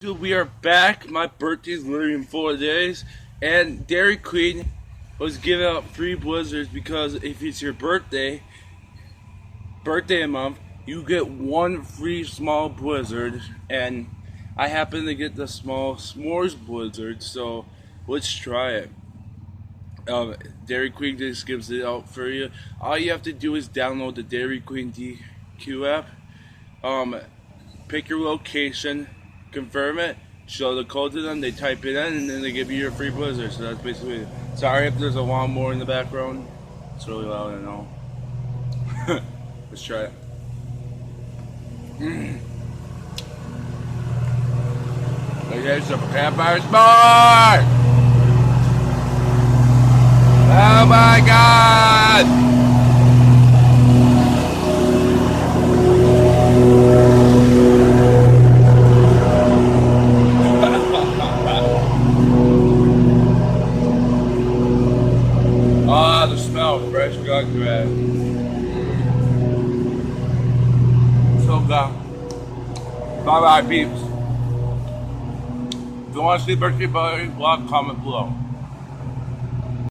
Dude, we are back. My birthday's literally in 4 days, and Dairy Queen was giving out free blizzards because if it's your birthday month, you get one free small blizzard, and I happen to get the small s'mores blizzard, so let's try it. Um, Dairy Queen just gives it out for you. All you have to do is download the Dairy Queen DQ app. Um, Pick your location, confirm it, show the code to them, they type it in, and then they give you your free blizzard. So that's basically it. Sorry if there's a lawnmower in the background. It's really loud, I know. Let's try it. There's some campfire sport! Oh my god! Ah, the smell of fresh cut grass. So good. Bye bye, peeps. If you want to see birthday buddy, vlog, comment below.